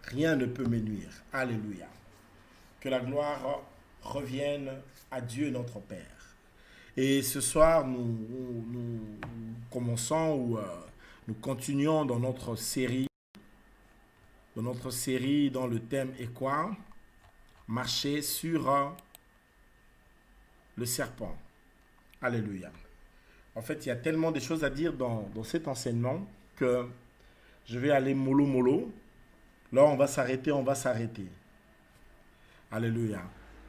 Rien ne peut me nuire. Alléluia. Que la gloire revienne à Dieu notre Père. Et ce soir, nous commençons ou nous continuons dans le thème est quoi? Marcher sur le serpent. Alléluia. En fait, il y a tellement de choses à dire dans cet enseignement que je vais aller mollo mollo. Là, on va s'arrêter. Alléluia.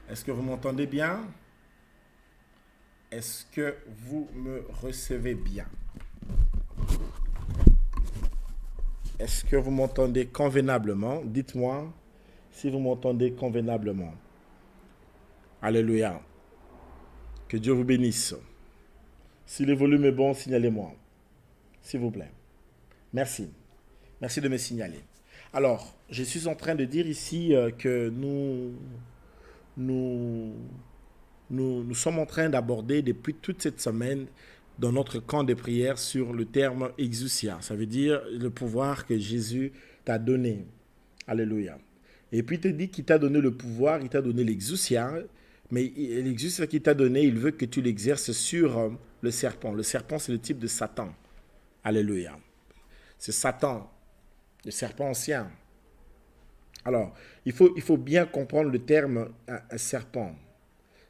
Est-ce que vous m'entendez bien? Est-ce que vous me recevez bien? Est-ce que vous m'entendez convenablement? Dites-moi si vous m'entendez convenablement. Alléluia. Que Dieu vous bénisse. Si le volume est bon, signalez-moi. S'il vous plaît. Merci. Merci de me signaler. Alors, je suis en train de dire ici que nous sommes en train d'aborder depuis toute cette semaine dans notre camp de prière sur le terme exousia. Ça veut dire le pouvoir que Jésus t'a donné. Alléluia. Et puis il te dit qu'il t'a donné le pouvoir, il t'a donné l'exousia, mais l'exousia qu'il t'a donné, il veut que tu l'exerces sur le serpent. Le serpent, c'est le type de Satan. Alléluia. C'est Satan, le serpent ancien. Alors, il faut bien comprendre le terme un serpent.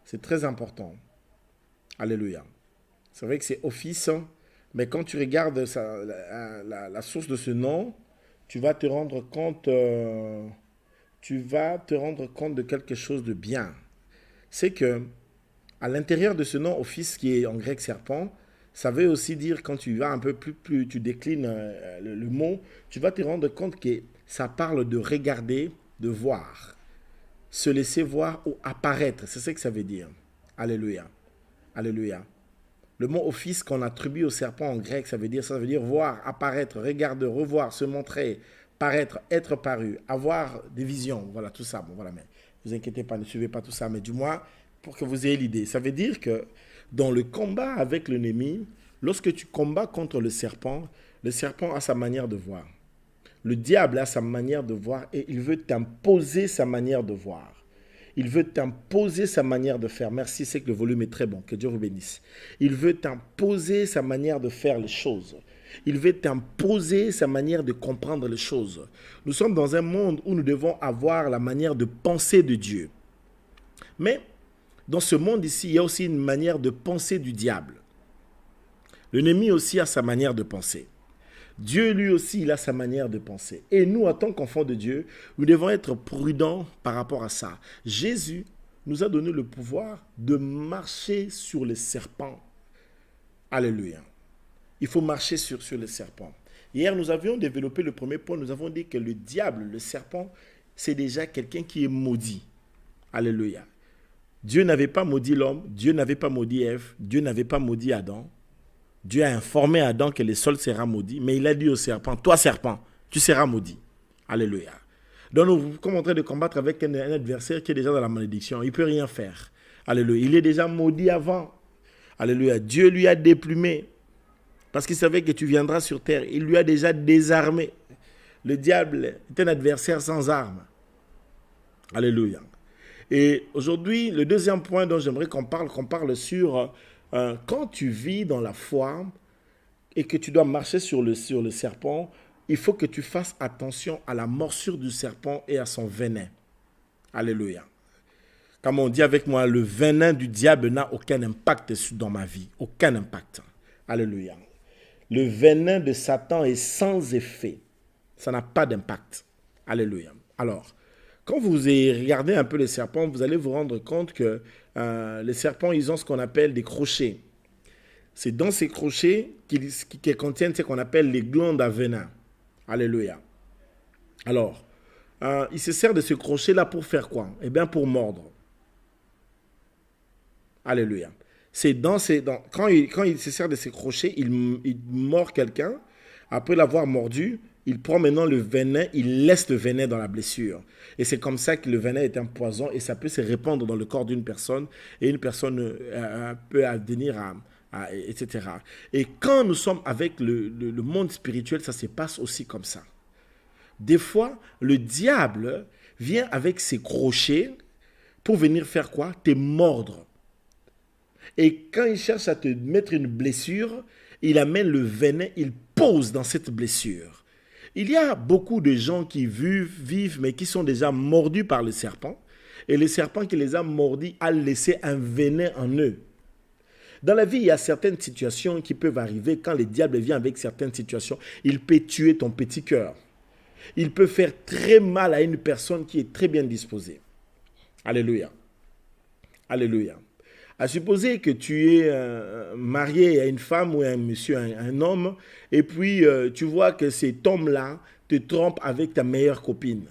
C'est très important. Alléluia. C'est vrai que c'est office, mais quand tu regardes la source de ce nom, tu vas te rendre compte, de quelque chose de bien. C'est que à l'intérieur de ce nom office qui est en grec serpent, ça veut aussi dire, quand tu vas un peu plus tu déclines le mot, tu vas te rendre compte que ça parle de regarder, de voir, se laisser voir ou apparaître. C'est ce que ça veut dire. Alléluia. Alléluia. Le mot office qu'on attribue au serpent en grec, ça veut dire voir, apparaître, regarder, revoir, se montrer, paraître, être paru, avoir des visions. Voilà, tout ça. Bon, voilà, mais ne vous inquiétez pas, ne suivez pas tout ça, mais du moins, pour que vous ayez l'idée. Ça veut dire que dans le combat avec l'ennemi, lorsque tu combats contre le serpent a sa manière de voir. Le diable a sa manière de voir et il veut t'imposer sa manière de voir. Il veut t'imposer sa manière de faire. Merci, c'est que le volume est très bon. Que Dieu vous bénisse. Il veut t'imposer sa manière de faire les choses. Il veut t'imposer sa manière de comprendre les choses. Nous sommes dans un monde où nous devons avoir la manière de penser de Dieu. Mais dans ce monde ici, il y a aussi une manière de penser du diable. L'ennemi aussi a sa manière de penser. Dieu, lui aussi, il a sa manière de penser. Et nous, en tant qu'enfants de Dieu, nous devons être prudents par rapport à ça. Jésus nous a donné le pouvoir de marcher sur les serpents. Alléluia. Il faut marcher sur les serpents. Hier, nous avions développé le premier point. Nous avons dit que le diable, le serpent, c'est déjà quelqu'un qui est maudit. Alléluia. Dieu n'avait pas maudit l'homme. Dieu n'avait pas maudit Ève. Dieu n'avait pas maudit Adam. Dieu a informé Adam que le sol sera maudit, mais il a dit au serpent, toi serpent, tu seras maudit. Alléluia. Donc nous sommes en train de combattre avec un adversaire qui est déjà dans la malédiction. Il ne peut rien faire. Alléluia. Il est déjà maudit avant. Alléluia. Dieu lui a déplumé parce qu'il savait que tu viendras sur terre. Il lui a déjà désarmé. Le diable est un adversaire sans armes. Alléluia. Et aujourd'hui, le deuxième point dont j'aimerais qu'on parle sur... quand tu vis dans la foi et que tu dois marcher sur le serpent, il faut que tu fasses attention à la morsure du serpent et à son venin. Alléluia. Comme on dit avec moi, le venin du diable n'a aucun impact dans ma vie. Aucun impact. Alléluia. Le venin de Satan est sans effet. Ça n'a pas d'impact. Alléluia. Alors, quand vous regardez un peu les serpents, vous allez vous rendre compte que les serpents, ils ont ce qu'on appelle des crochets. C'est dans ces crochets qui contiennent ce qu'on appelle les glandes à venin. Alléluia. Alors, il se sert de ce crochet-là pour faire quoi? Eh bien, pour mordre. Alléluia. Quand il se sert de ces crochets, il mord quelqu'un. Après l'avoir mordu, il prend maintenant le venin, il laisse le venin dans la blessure. Et c'est comme ça que le venin est un poison et ça peut se répandre dans le corps d'une personne et une personne peut advenir etc. Et quand nous sommes avec le monde spirituel, ça se passe aussi comme ça. Des fois, le diable vient avec ses crochets pour venir faire quoi? Te mordre. Et quand il cherche à te mettre une blessure, il amène le venin, il pose dans cette blessure. Il y a beaucoup de gens qui vivent, mais qui sont déjà mordus par le serpent. Et le serpent qui les a mordis a laissé un venin en eux. Dans la vie, il y a certaines situations qui peuvent arriver. Quand le diable vient avec certaines situations, il peut tuer ton petit cœur. Il peut faire très mal à une personne qui est très bien disposée. Alléluia. Alléluia. À supposer que tu es marié à une femme ou à un monsieur, un homme, et puis tu vois que cet homme-là te trompe avec ta meilleure copine.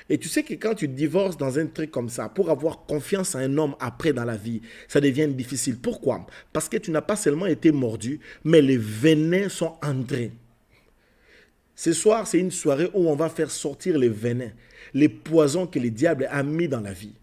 Et tu sais que quand tu divorces dans un truc comme ça, pour avoir confiance en un homme après dans la vie, ça devient difficile. Pourquoi? Parce que tu n'as pas seulement été mordu, mais les venins sont entrés. Ce soir, c'est une soirée où on va faire sortir les venins, les poisons que le diable a mis dans la vie.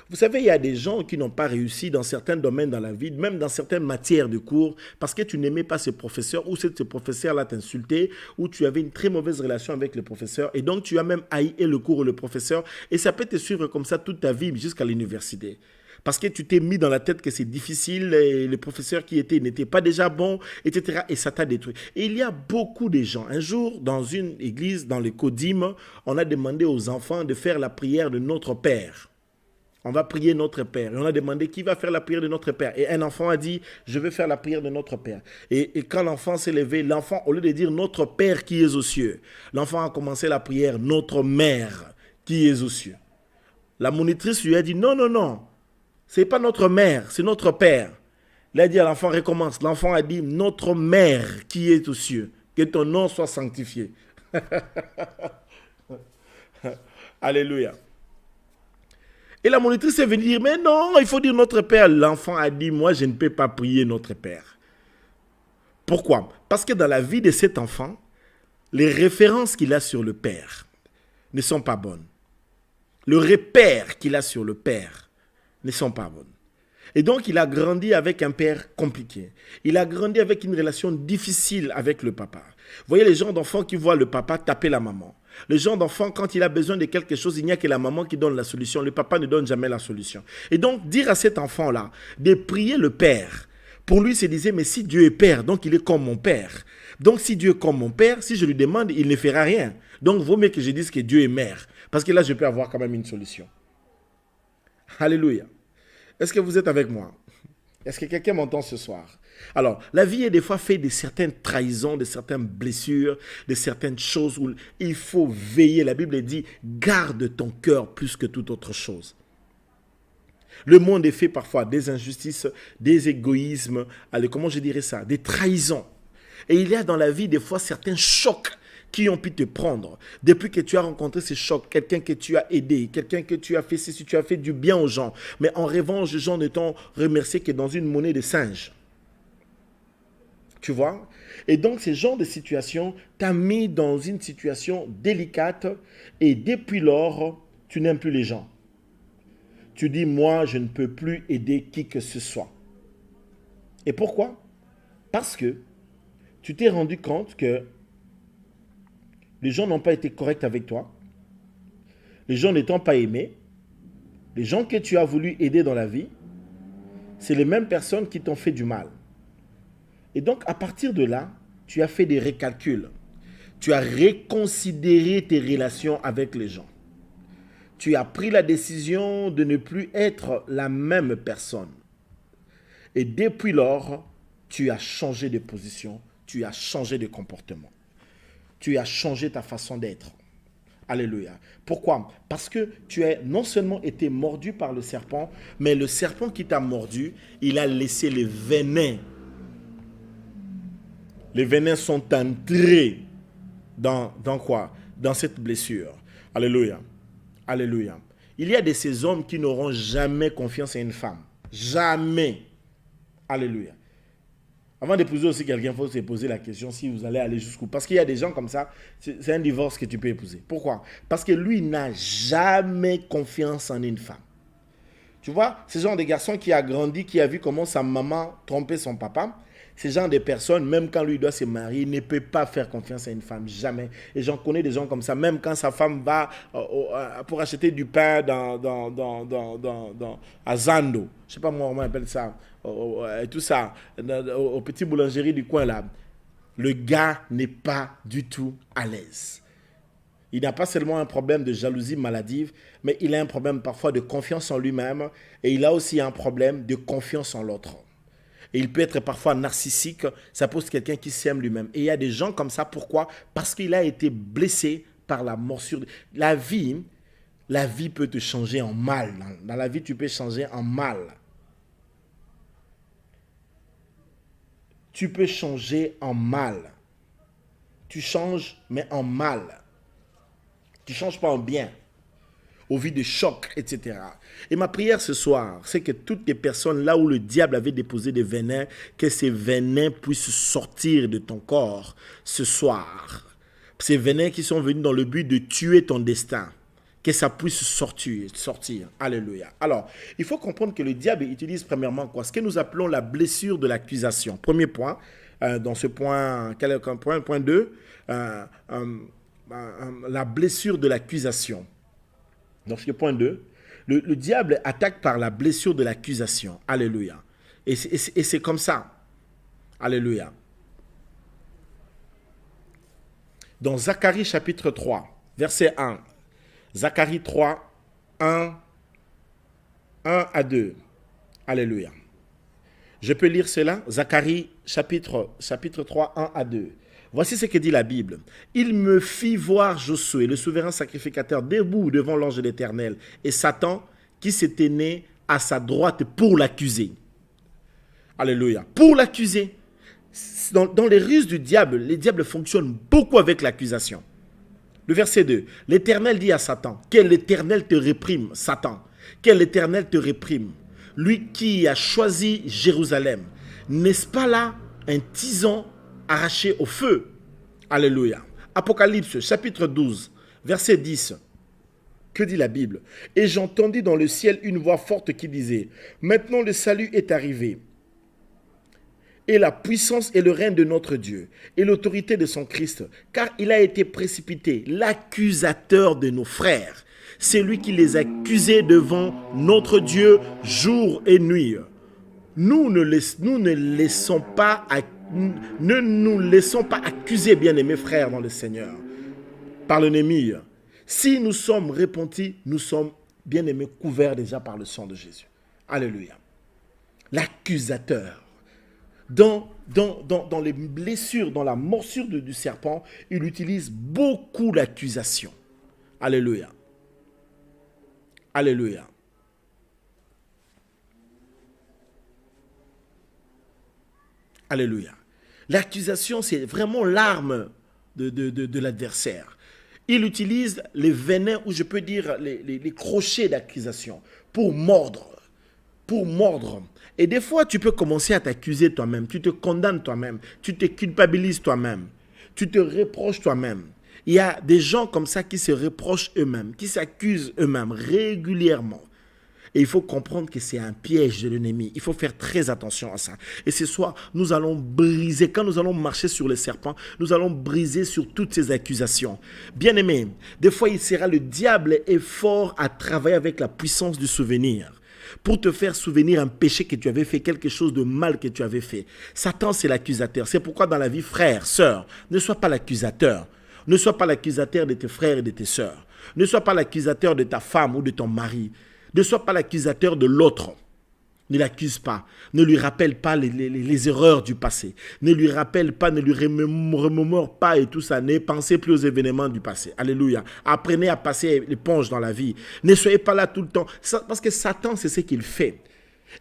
Vous savez, il y a des gens qui n'ont pas réussi dans certains domaines dans la vie, même dans certaines matières de cours, parce que tu n'aimais pas ce professeur, ou ce professeur-là t'insultait, ou tu avais une très mauvaise relation avec le professeur, et donc tu as même haï le cours ou le professeur, et ça peut te suivre comme ça toute ta vie jusqu'à l'université. Parce que tu t'es mis dans la tête que c'est difficile, et les professeurs qui étaient n'étaient pas déjà bons, etc. Et ça t'a détruit. Et il y a beaucoup de gens. Un jour, dans une église, dans le Codim, on a demandé aux enfants de faire la prière de Notre Père. On va prier notre Père. Et on a demandé qui va faire la prière de notre Père. Et un enfant a dit, je vais faire la prière de notre Père. Et quand l'enfant s'est levé, l'enfant, au lieu de dire notre Père qui est aux cieux, l'enfant a commencé la prière, notre Mère qui est aux cieux. La monitrice lui a dit, non, non, non, ce n'est pas notre mère, c'est notre Père. Il a dit à l'enfant, recommence. L'enfant a dit, notre Mère qui est aux cieux, que ton nom soit sanctifié. Alléluia. Et la monitrice est venue dire, mais non, il faut dire notre Père. L'enfant a dit, moi, je ne peux pas prier notre Père. Pourquoi? Parce que dans la vie de cet enfant, les références qu'il a sur le Père ne sont pas bonnes. Le repère qu'il a sur le Père ne sont pas bonnes. Et donc, il a grandi avec un père compliqué. Il a grandi avec une relation difficile avec le papa. Vous voyez les gens d'enfants qui voient le papa taper la maman. Le genre d'enfant, quand il a besoin de quelque chose, il n'y a que la maman qui donne la solution. Le papa ne donne jamais la solution. Et donc, dire à cet enfant-là de prier le Père, pour lui, c'est disait, mais si Dieu est Père, donc il est comme mon Père. Donc, si Dieu est comme mon Père, si je lui demande, il ne fera rien. Donc, vaut mieux que je dise que Dieu est Mère. Parce que là, je peux avoir quand même une solution. Alléluia. Est-ce que vous êtes avec moi? Est-ce que quelqu'un m'entend ce soir? Alors, la vie est des fois faite de certaines trahisons, de certaines blessures, de certaines choses où il faut veiller. La Bible dit, garde ton cœur plus que toute autre chose. Le monde est fait parfois des injustices, des égoïsmes, allez, comment je dirais ça, des trahisons. Et il y a dans la vie des fois certains chocs qui ont pu te prendre. Depuis que tu as rencontré ces chocs, quelqu'un que tu as aidé, quelqu'un que tu as fait, si tu as fait du bien aux gens, mais en revanche, les gens ne t'ont remercié que dans une monnaie de singe. Tu vois? Et donc, ce genre de situation t'a mis dans une situation délicate et depuis lors, tu n'aimes plus les gens. Tu dis, moi, je ne peux plus aider qui que ce soit. Et pourquoi? Parce que tu t'es rendu compte que les gens n'ont pas été corrects avec toi. Les gens ne t'ont pas aimé. Les gens que tu as voulu aider dans la vie, c'est les mêmes personnes qui t'ont fait du mal. Et donc, à partir de là, tu as fait des recalculs. Tu as reconsidéré tes relations avec les gens. Tu as pris la décision de ne plus être la même personne. Et depuis lors, tu as changé de position, tu as changé de comportement. Tu as changé ta façon d'être. Alléluia. Pourquoi? Parce que tu as non seulement été mordu par le serpent, mais le serpent qui t'a mordu, il a laissé les venins. Les venins sont entrés dans quoi? Dans cette blessure. Alléluia. Alléluia. Il y a de ces hommes qui n'auront jamais confiance en une femme. Jamais. Alléluia. Avant d'épouser aussi quelqu'un, il faut se poser la question si vous allez aller jusqu'où. Parce qu'il y a des gens comme ça, c'est un divorce que tu peux épouser. Pourquoi? Parce que lui n'a jamais confiance en une femme. Tu vois, ce genre de garçon qui a grandi, qui a vu comment sa maman trompait son papa, Ce genre de personnes, même quand lui doit se marier, il ne peut pas faire confiance à une femme, jamais. Et j'en connais des gens comme ça, même quand sa femme va pour acheter du pain à Zando, je ne sais pas moi comment on appelle ça, et tout ça, au petit boulangerie du coin là, le gars n'est pas du tout à l'aise. Il n'a pas seulement un problème de jalousie maladive, mais il a un problème parfois de confiance en lui-même et il a aussi un problème de confiance en l'autre. Et il peut être parfois narcissique, ça pose quelqu'un qui s'aime lui-même. Et il y a des gens comme ça, pourquoi? Parce qu'il a été blessé par la morsure. La vie peut te changer en mal. Dans la vie, tu peux changer en mal. Tu peux changer en mal. Tu changes, mais en mal. Tu ne changes pas en bien. Au vu de chocs, etc. Et ma prière ce soir, c'est que toutes les personnes là où le diable avait déposé des venins, que ces venins puissent sortir de ton corps ce soir. Ces venins qui sont venus dans le but de tuer ton destin, que ça puisse sortir. Alléluia. Alors, il faut comprendre que le diable utilise premièrement quoi? Ce que nous appelons la blessure de l'accusation. Premier point, dans ce point, quel est le point? Point 2, la blessure de l'accusation. Donc, c'est le point 2. Le diable attaque par la blessure de l'accusation. Alléluia. Et c'est comme ça. Alléluia. Dans Zacharie chapitre 3, verset 1. Zacharie 3, 1 à 2. Alléluia. Je peux lire cela? Zacharie chapitre 3, 1 à 2. Voici ce que dit la Bible. Il me fit voir Josué, le souverain sacrificateur, debout devant l'ange de l'Éternel, et Satan qui s'était né à sa droite pour l'accuser. Alléluia. Pour l'accuser. Dans les ruses du diable, les diables fonctionnent beaucoup avec l'accusation. Le verset 2. L'Éternel dit à Satan, que l'Éternel te réprime, Satan, que l'Éternel te réprime. Lui qui a choisi Jérusalem, n'est-ce pas là un tison arraché au feu? Alléluia. Apocalypse chapitre 12, verset 10. Que dit la Bible? Et j'entendis dans le ciel une voix forte qui disait, maintenant le salut est arrivé, et la puissance et le règne de notre Dieu, et l'autorité de son Christ, car il a été précipité, l'accusateur de nos frères, c'est lui qui les accusait devant notre Dieu jour et nuit. Nous ne nous laissons pas accuser, bien-aimés frères dans le Seigneur, par l'ennemi. Si nous sommes repentis, nous sommes, bien-aimés, couverts déjà par le sang de Jésus. Alléluia. L'accusateur. Dans les blessures, dans la morsure du serpent, il utilise beaucoup l'accusation. Alléluia. Alléluia. Alléluia. L'accusation, c'est vraiment l'arme de l'adversaire. Il utilise les venins, ou je peux dire les crochets d'accusation, pour mordre. Et des fois, tu peux commencer à t'accuser toi-même, tu te condamnes toi-même, tu te culpabilises toi-même, tu te reproches toi-même. Il y a des gens comme ça qui se reprochent eux-mêmes, qui s'accusent eux-mêmes régulièrement. Et il faut comprendre que c'est un piège de l'ennemi. Il faut faire très attention à ça. Et ce soir, nous allons briser, quand nous allons marcher sur les serpents, nous allons briser sur toutes ces accusations. Bien-aimés, des fois, le diable est fort à travailler avec la puissance du souvenir pour te faire souvenir un péché que tu avais fait, quelque chose de mal que tu avais fait. Satan, c'est l'accusateur. C'est pourquoi dans la vie, frère, sœur, ne sois pas l'accusateur. Ne sois pas l'accusateur de tes frères et de tes sœurs. Ne sois pas l'accusateur de ta femme ou de ton mari. Ne sois pas l'accusateur de l'autre. Ne l'accuse pas. Ne lui rappelle pas les erreurs du passé. Ne lui rappelle pas, ne lui remémore pas et tout ça. Ne pensez plus aux événements du passé. Alléluia. Apprenez à passer l'éponge dans la vie. Ne soyez pas là tout le temps. Parce que Satan, c'est ce qu'il fait.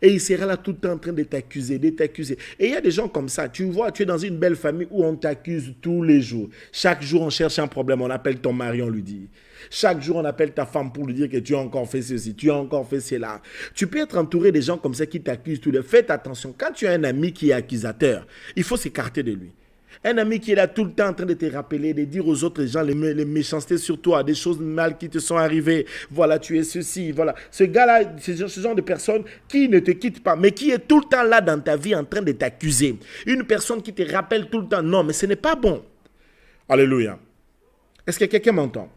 Et il sera là tout le temps en train de t'accuser, de t'accuser. Et il y a des gens comme ça. Tu vois, tu es dans une belle famille où on t'accuse tous les jours. Chaque jour, on cherche un problème. On appelle ton mari, on lui dit. Chaque jour, on appelle ta femme pour lui dire que tu as encore fait ceci, tu as encore fait cela. Tu peux être entouré de gens comme ça qui t'accusent tous les jours. Faites attention. Quand tu as un ami qui est accusateur, il faut s'écarter de lui. Un ami qui est là tout le temps en train de te rappeler, de dire aux autres gens les méchancetés sur toi, des choses mal qui te sont arrivées. Voilà, tu es ceci, voilà. Ce gars-là, c'est ce genre de personne qui ne te quitte pas, mais qui est tout le temps là dans ta vie en train de t'accuser. Une personne qui te rappelle tout le temps, non, mais ce n'est pas bon. Alléluia. Est-ce que quelqu'un m'entend?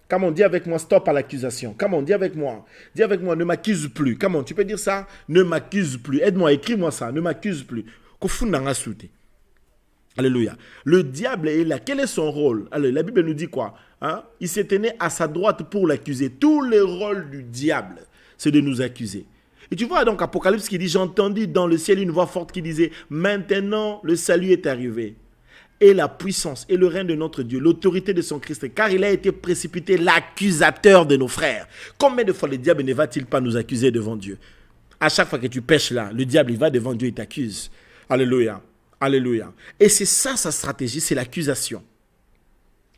Come on, dis avec moi, stop à l'accusation. Come on, dis avec moi. Dis avec moi, ne m'accuse plus. Come on, tu peux dire ça? Ne m'accuse plus. Aide-moi, écris-moi ça. Ne m'accuse plus. Alléluia. Le diable est là. Quel est son rôle? Alors, la Bible nous dit quoi? Il s'est tenu à sa droite pour l'accuser. Tout le rôle du diable, c'est de nous accuser. Et tu vois donc Apocalypse qui dit, j'ai entendu dans le ciel une voix forte qui disait, maintenant le salut est arrivé. Et la puissance et le règne de notre Dieu, l'autorité de son Christ, car il a été précipité l'accusateur de nos frères. Combien de fois le diable ne va-t-il pas nous accuser devant Dieu? À chaque fois que tu pêches là, le diable il va devant Dieu et t'accuse. Alléluia. Alléluia. Et c'est ça sa stratégie, c'est l'accusation.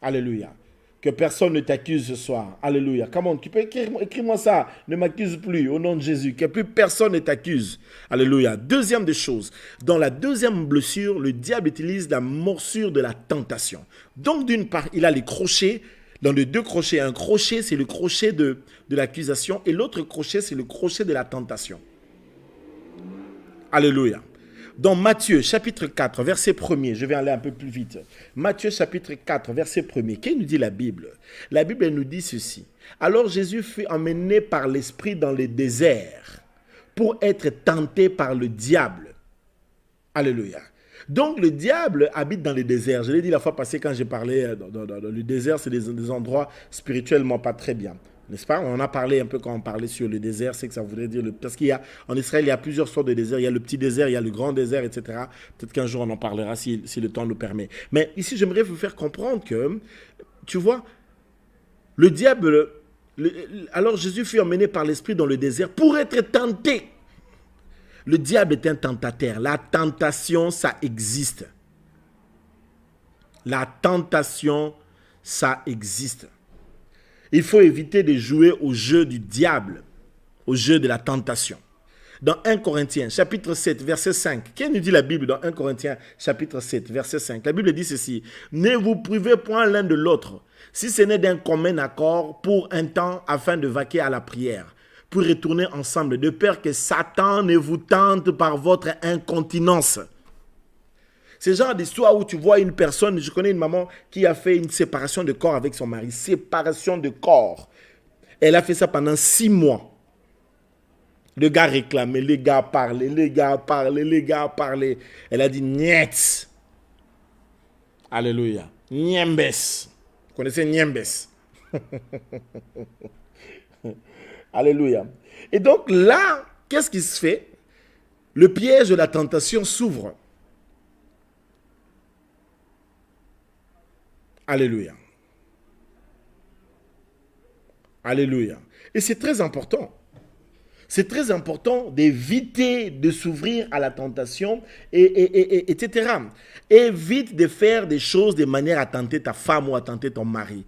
Alléluia. Que personne ne t'accuse ce soir. Alléluia. Comment tu peux écrire-moi ça. Ne m'accuse plus au nom de Jésus. Que plus personne ne t'accuse. Alléluia. Deuxième des choses. Dans la deuxième blessure, le diable utilise la morsure de la tentation. Donc d'une part, il a les crochets. Dans les deux crochets, un crochet, c'est le crochet de l'accusation. Et l'autre crochet, c'est le crochet de la tentation. Alléluia. Dans Matthieu chapitre 4, verset 1er, je vais aller un peu plus vite. Matthieu chapitre 4, verset 1er, qu'est-ce que nous dit la Bible? La Bible nous dit ceci. Alors Jésus fut emmené par l'Esprit dans le désert pour être tenté par le diable. Alléluia. Donc le diable habite dans les déserts. Je l'ai dit la fois passée quand j'ai parlé dans le désert, c'est des endroits spirituellement pas très bien. N'est-ce pas? On en a parlé un peu quand on parlait sur le désert, c'est que ça voudrait dire... Parce qu'en Israël, il y a plusieurs sortes de déserts. Il y a le petit désert, il y a le grand désert, etc. Peut-être qu'un jour, on en parlera si le temps nous permet. Mais ici, j'aimerais vous faire comprendre que, tu vois, le diable... alors, Jésus fut emmené par l'Esprit dans le désert pour être tenté. Le diable est un tentateur. La tentation, ça existe. La tentation, ça existe. Il faut éviter de jouer au jeu du diable, au jeu de la tentation. Dans 1 Corinthiens, chapitre 7, verset 5, qu'est-ce que nous dit la Bible dans 1 Corinthiens, chapitre 7, verset 5? La Bible dit ceci, « Ne vous privez point l'un de l'autre, si ce n'est d'un commun accord pour un temps afin de vaquer à la prière, pour retourner ensemble, de peur que Satan ne vous tente par votre incontinence. » C'est le genre d'histoire où tu vois une personne, je connais une maman qui a fait une séparation de corps avec son mari. Séparation de corps. Elle a fait ça pendant 6 mois. Le gars réclamait, les gars parlaient, les gars parlaient, les gars parlaient. Elle a dit, niet. Alléluia. Niembes. Vous connaissez Niembes? Alléluia. Et donc là, qu'est-ce qui se fait? Le piège de la tentation s'ouvre. Alléluia. Alléluia. Et c'est très important. C'est très important d'éviter de s'ouvrir à la tentation, etc. Évite de faire des choses de manière à tenter ta femme ou à tenter ton mari.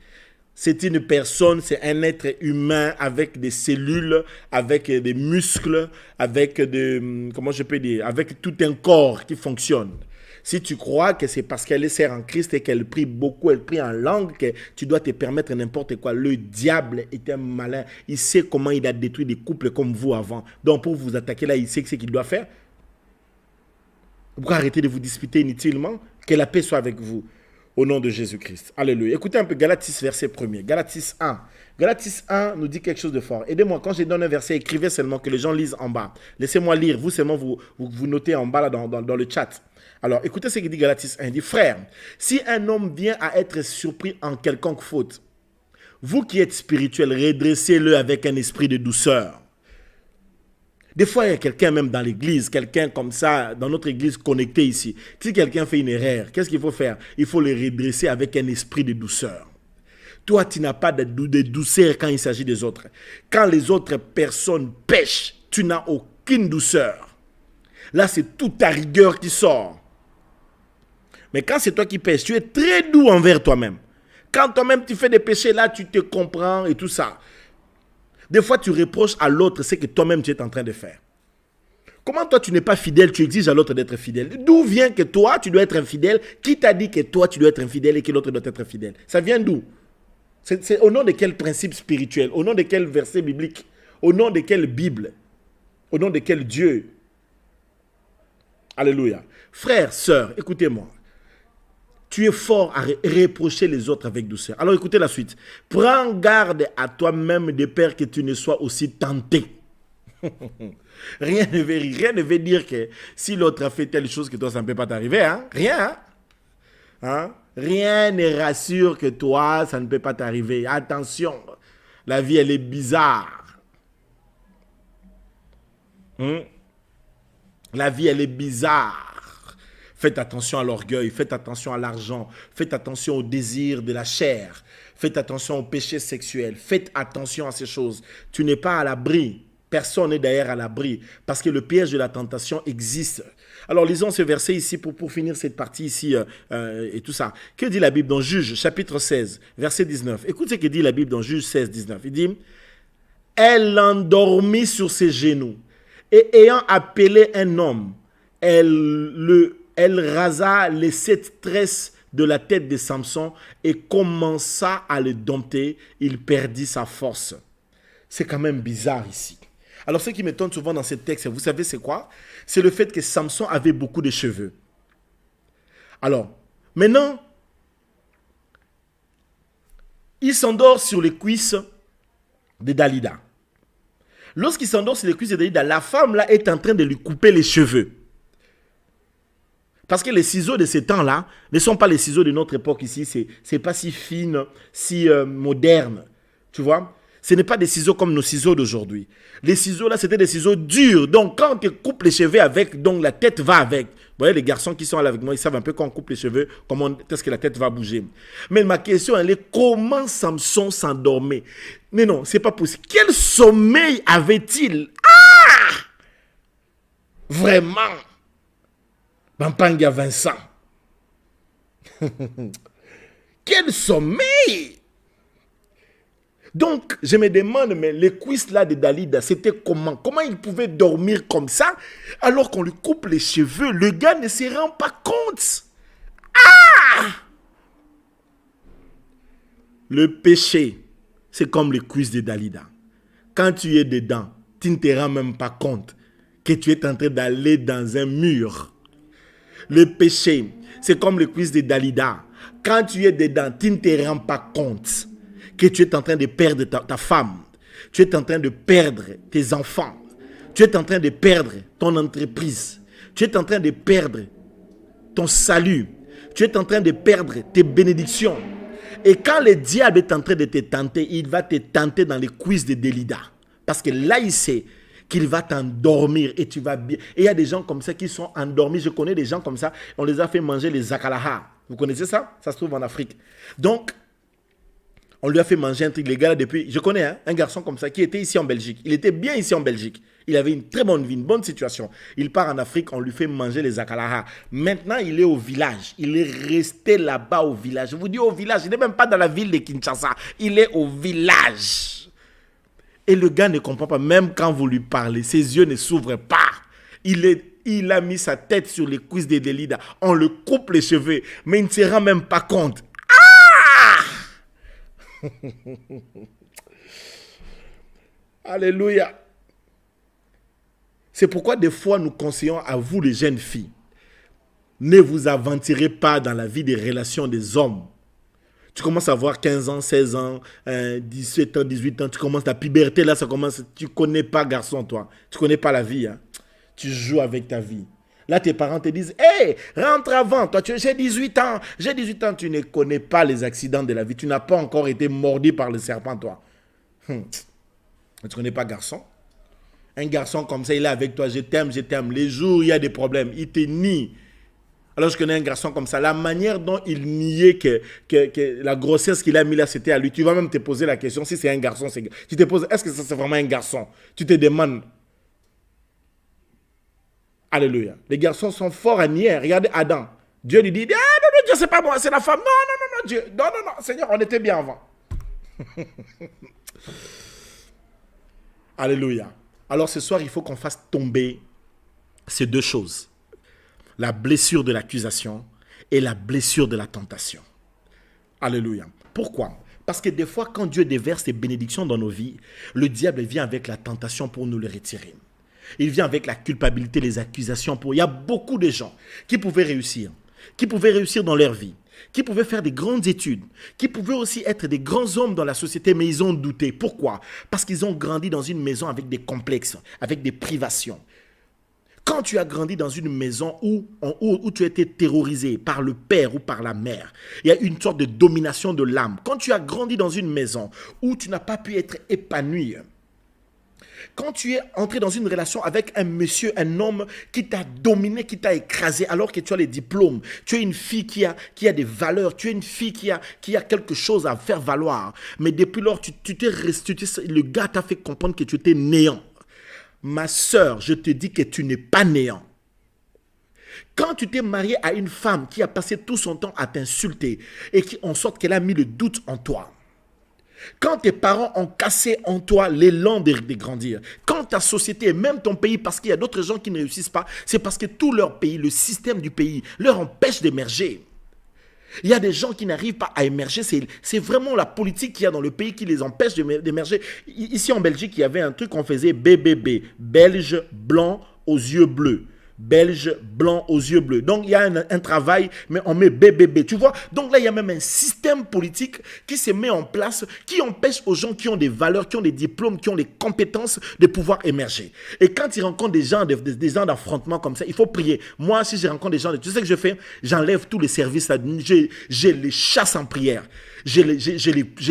C'est une personne, c'est un être humain avec des cellules, avec des muscles, avec comment je peux dire, avec tout un corps qui fonctionne. Si tu crois que c'est parce qu'elle est sœur en Christ et qu'elle prie beaucoup, elle prie en langue, que tu dois te permettre n'importe quoi. Le diable est un malin. Il sait comment il a détruit des couples comme vous avant. Donc pour vous attaquer là, il sait ce qu'il doit faire. Pourquoi arrêter de vous disputer inutilement? Que la paix soit avec vous. Au nom de Jésus-Christ. Alléluia. Écoutez un peu Galates 6, verset 1er. Galates 1. Galates 1 nous dit quelque chose de fort. Aidez-moi, quand je donne un verset, écrivez seulement que les gens lisent en bas. Laissez-moi lire. Vous seulement, vous notez en bas là, dans le chat. Alors, écoutez ce qu'il dit Galates 1. Il dit, frère, si un homme vient à être surpris en quelconque faute, vous qui êtes spirituels, redressez-le avec un esprit de douceur. Des fois, il y a quelqu'un même dans l'église, quelqu'un comme ça, dans notre église connectée ici. Si quelqu'un fait une erreur, qu'est-ce qu'il faut faire? Il faut le redresser avec un esprit de douceur. Toi, tu n'as pas de douceur quand il s'agit des autres. Quand les autres personnes pêchent, tu n'as aucune douceur. Là, c'est toute ta rigueur qui sort. Mais quand c'est toi qui pêches, tu es très doux envers toi-même. Quand toi-même tu fais des péchés, là, tu te comprends et tout ça. Des fois, tu reproches à l'autre ce que toi-même tu es en train de faire. Comment toi, tu n'es pas fidèle, tu exiges à l'autre d'être fidèle? D'où vient que toi, tu dois être infidèle? Qui t'a dit que toi, tu dois être infidèle et que l'autre doit être fidèle? Ça vient d'où? C'est au nom de quel principe spirituel? Au nom de quel verset biblique? Au nom de quelle Bible? Au nom de quel Dieu? Alléluia. Frères, sœurs, écoutez-moi. Tu es fort à reprocher les autres avec douceur. Alors écoutez la suite. Prends garde à toi-même de peur que tu ne sois aussi tenté. Rien ne veut dire que si l'autre a fait telle chose que toi, ça ne peut pas t'arriver. Hein? Rien. Hein? Rien ne rassure que toi, ça ne peut pas t'arriver. Attention, la vie, elle est bizarre. La vie, elle est bizarre. Faites attention à l'orgueil, faites attention à l'argent, faites attention au désir de la chair, faites attention au péché sexuel, faites attention à ces choses. Tu n'es pas à l'abri, personne n'est d'ailleurs à l'abri, parce que le piège de la tentation existe. Alors lisons ce verset ici pour finir cette partie ici et tout ça. Que dit la Bible dans Juge, chapitre 16, verset 19? Écoute ce que dit la Bible dans Juge 16, 19. Il dit, « Elle l'endormit sur ses genoux, et ayant appelé un homme, elle rasa les 7 tresses de la tête de Samson et commença à le dompter. Il perdit sa force. » C'est quand même bizarre ici. Alors ce qui m'étonne souvent dans ce texte, vous savez c'est quoi? C'est le fait que Samson avait beaucoup de cheveux. Alors, maintenant, il s'endort sur les cuisses de Dalila. Lorsqu'il s'endort sur les cuisses de Dalila, la femme là est en train de lui couper les cheveux. Parce que les ciseaux de ces temps-là ne sont pas les ciseaux de notre époque ici. C'est pas si fine, si moderne. Tu vois? Ce n'est pas des ciseaux comme nos ciseaux d'aujourd'hui. Les ciseaux là, c'était des ciseaux durs. Donc, quand on coupe les cheveux avec, donc la tête va avec. Vous voyez, les garçons qui sont là avec moi, ils savent un peu quand on coupe les cheveux, comment est-ce que la tête va bouger. Mais ma question, elle est comment Samson s'endormait? Mais non, c'est pas possible. Quel sommeil avait-il? Ah! Vraiment? Bampanga Vincent. Quel sommeil! Donc, je me demande, mais les cuisses là de Dalida, c'était comment? Comment il pouvait dormir comme ça alors qu'on lui coupe les cheveux? Le gars ne se rend pas compte. Ah! Le péché, c'est comme les cuisses de Dalida. Quand tu es dedans, tu ne te rends même pas compte que tu es en train d'aller dans un mur. Le péché, c'est comme les cuisses de Dalida. Quand tu es dedans, tu ne te rends pas compte que tu es en train de perdre ta femme. Tu es en train de perdre tes enfants. Tu es en train de perdre ton entreprise. Tu es en train de perdre ton salut. Tu es en train de perdre tes bénédictions. Et quand le diable est en train de te tenter, il va te tenter dans les cuisses de Dalida. Parce que là, il sait qu'il va t'endormir et tu vas bien. Et il y a des gens comme ça qui sont endormis. Je connais des gens comme ça. On les a fait manger les zakalaha. Vous connaissez ça? Ça se trouve en Afrique. Donc, on lui a fait manger un truc, les gars, là, depuis... Je connais un garçon comme ça qui était ici en Belgique. Il était bien ici en Belgique. Il avait une très bonne vie, une bonne situation. Il part en Afrique, on lui fait manger les zakalaha. Maintenant, il est au village. Il est resté là-bas au village. Je vous dis au village, il n'est même pas dans la ville de Kinshasa. Il est au village. Et le gars ne comprend pas, même quand vous lui parlez, ses yeux ne s'ouvrent pas. Il a mis sa tête sur les cuisses de Dalida. On le coupe les cheveux, mais il ne se rend même pas compte. Alléluia. C'est pourquoi des fois nous conseillons à vous les jeunes filles, ne vous aventurez pas dans la vie des relations des hommes. Tu commences à avoir 15 ans, 16 ans, 17 ans, 18 ans, tu commences ta puberté, là ça commence, tu connais pas garçon toi, tu connais pas la vie, hein? Tu joues avec ta vie. Là, tes parents te disent, hey, rentre avant. Toi, j'ai 18 ans. J'ai 18 ans. Tu ne connais pas les accidents de la vie. Tu n'as pas encore été mordu par le serpent, toi. Tu ne connais pas garçon. Un garçon comme ça, il est avec toi. Je t'aime, je t'aime. Les jours où il y a des problèmes, il te nie. Alors, je connais un garçon comme ça. La manière dont il niait que la grossesse qu'il a mis là, c'était à lui. Tu vas même te poser la question, si c'est un garçon, tu te poses, est-ce que ça c'est vraiment un garçon? Tu te demandes. Alléluia. Les garçons sont forts à nier. Regardez Adam. Dieu lui dit, ah non, non, Dieu, c'est pas moi, c'est la femme. Non, non, non, non, Dieu. Non, non, non, Seigneur, on était bien avant. Alléluia. Alors ce soir, il faut qu'on fasse tomber C'est deux choses. La blessure de l'accusation et la blessure de la tentation. Alléluia. Pourquoi? Parce que des fois, quand Dieu déverse ses bénédictions dans nos vies, le diable vient avec la tentation pour nous le retirer. Il vient avec la culpabilité, les accusations. Il y a beaucoup de gens qui pouvaient réussir dans leur vie, qui pouvaient faire des grandes études, qui pouvaient aussi être des grands hommes dans la société, mais ils ont douté. Pourquoi? Parce qu'ils ont grandi dans une maison avec des complexes, avec des privations. Quand tu as grandi dans une maison où tu as été terrorisé par le père ou par la mère, il y a une sorte de domination de l'âme. Quand tu as grandi dans une maison où tu n'as pas pu être épanoui, quand tu es entré dans une relation avec un monsieur, un homme qui t'a dominé, qui t'a écrasé alors que tu as les diplômes, tu es une fille qui a des valeurs, tu es une fille qui a quelque chose à faire valoir. Mais depuis lors, le gars t'a fait comprendre que tu étais néant. Ma sœur, je te dis que tu n'es pas néant. Quand tu t'es marié à une femme qui a passé tout son temps à t'insulter et qui en sorte qu'elle a mis le doute en toi, quand tes parents ont cassé en toi l'élan de grandir, quand ta société et même ton pays, parce qu'il y a d'autres gens qui ne réussissent pas, c'est parce que tout leur pays, le système du pays, leur empêche d'émerger. Il y a des gens qui n'arrivent pas à émerger, c'est vraiment la politique qu'il y a dans le pays qui les empêche d'émerger. Ici en Belgique, il y avait un truc qu'on faisait BBB, Belge blanc aux yeux bleus. Belge blanc aux yeux bleus. Donc il y a un travail, mais on met BBB, tu vois. Donc là, il y a même un système politique qui se met en place, qui empêche aux gens qui ont des valeurs, qui ont des diplômes, qui ont des compétences de pouvoir émerger. Et quand ils rencontrent des gens d'affrontement comme ça, il faut prier. Moi, si je rencontre des gens, tu sais ce que je fais? J'enlève tous les services, je les chasse en prière. Je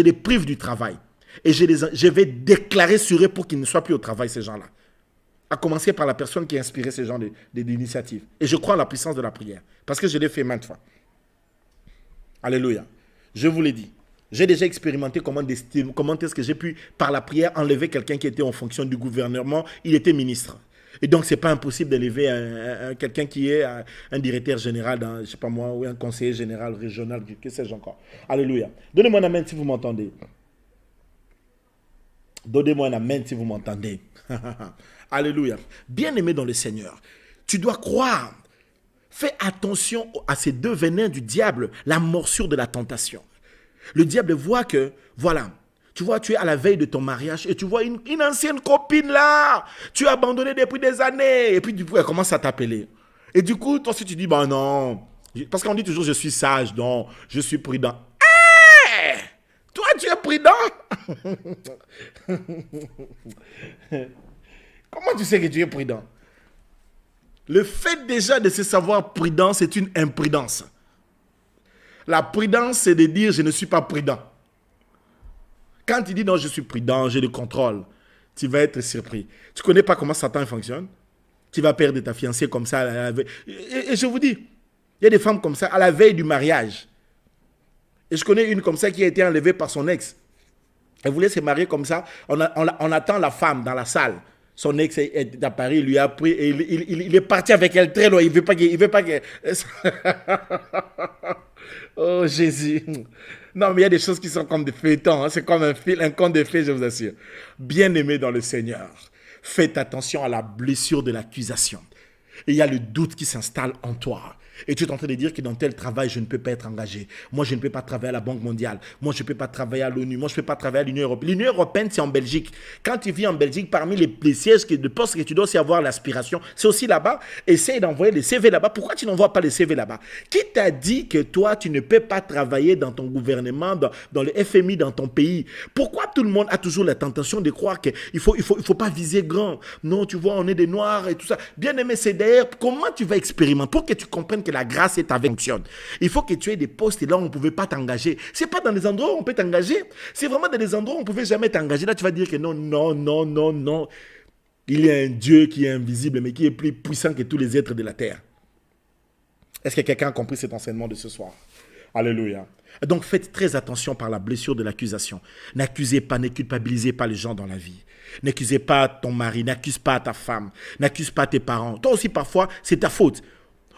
les prive du travail. Et je vais déclarer sur eux pour qu'ils ne soient plus au travail, ces gens-là. À commencer par la personne qui a inspiré ce genre d'initiative. Et je crois en la puissance de la prière. Parce que je l'ai fait maintes fois. Alléluia. Je vous l'ai dit. J'ai déjà expérimenté comment est-ce que j'ai pu, par la prière, enlever quelqu'un qui était en fonction du gouvernement. Il était ministre. Et donc, ce n'est pas impossible d'élever quelqu'un qui est un directeur général, je ne sais pas moi, ou un conseiller général régional, que sais-je encore. Alléluia. Donnez-moi un amen si vous m'entendez. Donnez-moi un amen si vous m'entendez. Alléluia. Bien-aimé dans le Seigneur, tu dois croire. Fais attention à ces deux venins du diable, la morsure de la tentation. Le diable voit que, voilà, tu vois, tu es à la veille de ton mariage et tu vois une ancienne copine là. Tu as abandonné depuis des années. Et puis du coup, elle commence à t'appeler. Et du coup, toi aussi tu dis, bah non. Parce qu'on dit toujours, je suis sage, non, je suis prudent. Hey, toi, tu es prudent. Comment tu sais que tu es prudent? Le fait déjà de se savoir prudent, c'est une imprudence. La prudence, c'est de dire je ne suis pas prudent. Quand tu dis non, je suis prudent, j'ai le contrôle, tu vas être surpris. Tu ne connais pas comment Satan fonctionne? Tu vas perdre ta fiancée comme ça. Et je vous dis, il y a des femmes comme ça à la veille du mariage. Et je connais une comme ça qui a été enlevée par son ex. Elle voulait se marier comme ça. On attend la femme dans la salle. Son ex est à Paris, il lui a pris et il est parti avec elle très loin. Il veut pas que... Oh Jésus. Non, mais il y a des choses qui sont comme des feuilletons. Hein. C'est comme un conte de fées, je vous assure. Bien-aimé dans le Seigneur, faites attention à la blessure de l'accusation. Et il y a le doute qui s'installe en toi. Et tu es en train de dire que dans tel travail, je ne peux pas être engagé. Moi, je ne peux pas travailler à la Banque mondiale. Moi, je ne peux pas travailler à l'ONU. Moi, je ne peux pas travailler à l'Union européenne. L'Union européenne, c'est en Belgique. Quand tu vis en Belgique, parmi les sièges de postes que tu dois aussi avoir l'aspiration, c'est aussi là-bas. Essaye d'envoyer les CV là-bas. Pourquoi tu n'envoies pas les CV là-bas? Qui t'a dit que toi, tu ne peux pas travailler dans ton gouvernement, dans le FMI, dans ton pays? Pourquoi tout le monde a toujours la tentation de croire qu'il ne faut pas viser grand? Non, tu vois, on est des Noirs et tout ça. Bien aimé, c'est d'ailleurs comment tu vas expérimenter pour que tu comprennes que la grâce est avec fonctionne. Il faut que tu aies des postes là où on ne pouvait pas t'engager. Ce n'est pas dans des endroits où on peut t'engager. C'est vraiment dans des endroits où on ne pouvait jamais t'engager. Là, tu vas dire que non, non, non, non, non. Il y a un Dieu qui est invisible, mais qui est plus puissant que tous les êtres de la terre. Est-ce que quelqu'un a compris cet enseignement de ce soir? Alléluia. Donc, faites très attention par la blessure de l'accusation. N'accusez pas, ne culpabilisez pas les gens dans la vie. N'accusez pas ton mari, n'accuse pas ta femme, n'accuse pas tes parents. Toi aussi, parfois, c'est ta faute.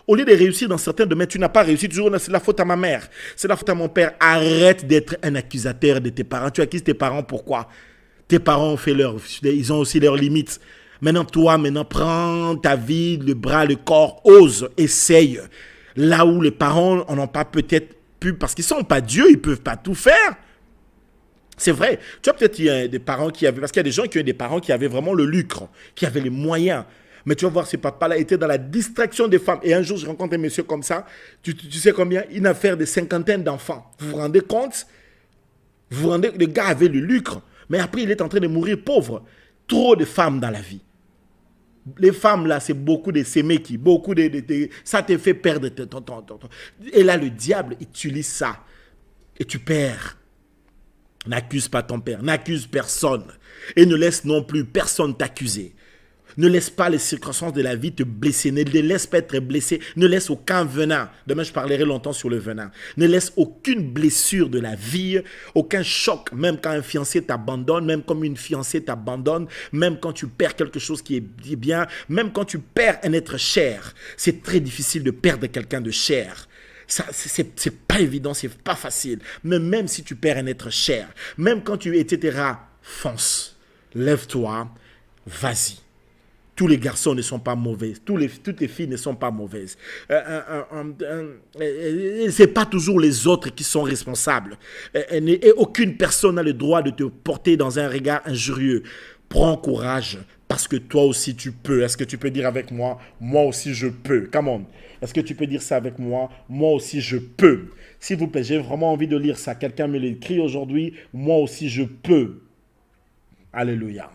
Au lieu de réussir dans certains domaines, tu n'as pas réussi. Toujours, c'est la faute à ma mère. C'est la faute à mon père. Arrête d'être un accusateur de tes parents. Tu accuses tes parents, pourquoi? Tes parents ont fait ils ont aussi leurs limites. Maintenant, toi, prends ta vie, le bras, le corps, ose, essaye. Là où les parents n'ont pas peut-être pu, parce qu'ils ne sont pas Dieu, ils ne peuvent pas tout faire. C'est vrai. Tu vois, peut-être il y a des parents qui avaient, parce qu'il y a des gens qui ont des parents qui avaient vraiment le lucre, qui avaient les moyens. Mais tu vas voir, ces papas-là étaient dans la distraction des femmes. Et un jour, je rencontre un monsieur comme ça. Tu sais combien? Il a fait des cinquantaines d'enfants. Vous vous rendez compte? Le gars avait le lucre. Mais après, il est en train de mourir pauvre. Trop de femmes dans la vie. Les femmes, là, c'est beaucoup de séméki. Beaucoup ça te fait perdre ton. Et là, le diable utilise ça. Et tu perds. N'accuse pas ton père. N'accuse personne. Et ne laisse non plus personne t'accuser. Ne laisse pas les circonstances de la vie te blesser. Ne les laisse pas être blessé. Ne laisse aucun venin. Demain, je parlerai longtemps sur le venin. Ne laisse aucune blessure de la vie, aucun choc, même quand un fiancé t'abandonne, même comme une fiancée t'abandonne, même quand tu perds quelque chose qui est bien, même quand tu perds un être cher. C'est très difficile de perdre quelqu'un de cher. C'est pas évident, c'est pas facile. Mais même si tu perds un être cher, même quand tu, etc., fonce, lève-toi, vas-y. Tous les garçons ne sont pas mauvais. Toutes les filles ne sont pas mauvaises. Ce n'est pas toujours les autres qui sont responsables. Et aucune personne n'a le droit de te porter dans un regard injurieux. Prends courage parce que toi aussi tu peux. Est-ce que tu peux dire avec moi, moi aussi je peux? Come on. Est-ce que tu peux dire ça avec moi? Moi aussi je peux. S'il vous plaît, j'ai vraiment envie de lire ça. Quelqu'un me l'écrit aujourd'hui. Moi aussi je peux. Alléluia.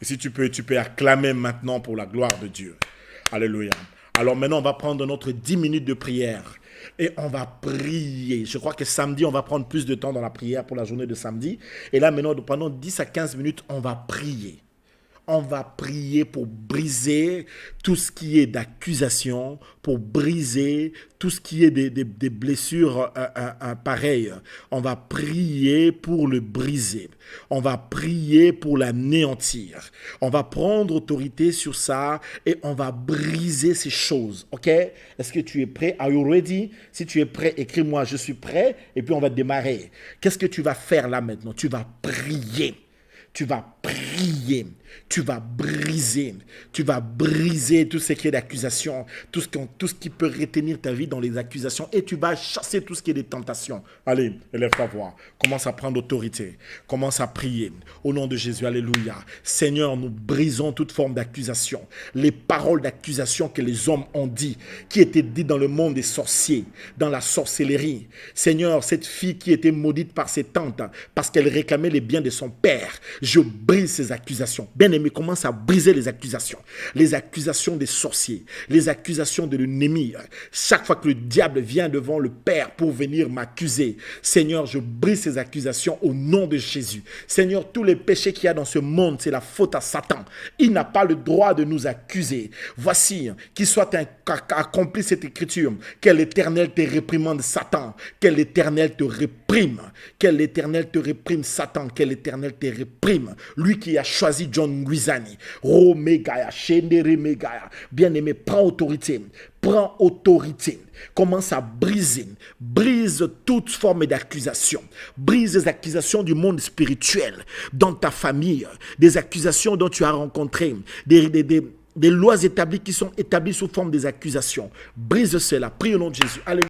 Et si tu peux acclamer maintenant pour la gloire de Dieu. Alléluia. Alors maintenant, on va prendre notre 10 minutes de prière. Et on va prier. Je crois que samedi, on va prendre plus de temps dans la prière pour la journée de samedi. Et là, maintenant, pendant 10 à 15 minutes, on va prier. On va prier pour briser tout ce qui est d'accusation, pour briser tout ce qui est des blessures pareilles. On va prier pour le briser. On va prier pour l'anéantir. On va prendre autorité sur ça et on va briser ces choses. OK? Est-ce que tu es prêt? Are you ready? Si tu es prêt, écris-moi, je suis prêt. Et puis on va démarrer. Qu'est-ce que tu vas faire là maintenant? Tu vas prier. Tu vas prier, tu vas briser tout ce qui est d'accusation, tout ce qui peut retenir ta vie dans les accusations et tu vas chasser tout ce qui est des tentations. Allez, élève ta voix, commence à prendre autorité, commence à prier au nom de Jésus, alléluia. Seigneur, nous brisons toute forme d'accusation, les paroles d'accusation que les hommes ont dit, qui étaient dites dans le monde des sorciers, dans la sorcellerie. Seigneur, cette fille qui était maudite par ses tantes parce qu'elle réclamait les biens de son père, je brise ces accusations. Bien-aimé, commence à briser les accusations des sorciers, les accusations de l'ennemi. Chaque fois que le diable vient devant le Père pour venir m'accuser, Seigneur, je brise ces accusations au nom de Jésus. Seigneur, tous les péchés qu'il y a dans ce monde, c'est la faute à Satan. Il n'a pas le droit de nous accuser. Voici, qu'il soit accompli cette écriture, que l'Éternel te réprimande, Satan, que l'Éternel te réprime, Satan, que l'Éternel te réprime. Lui qui a choisi John Nguizani. Bien-aimé, prends autorité. Commence à briser. Brise toute forme d'accusation. Brise les accusations du monde spirituel, dans ta famille, des accusations dont tu as rencontré, des lois établies qui sont établies sous forme des accusations. Brise cela. Prie au nom de Jésus. Allez.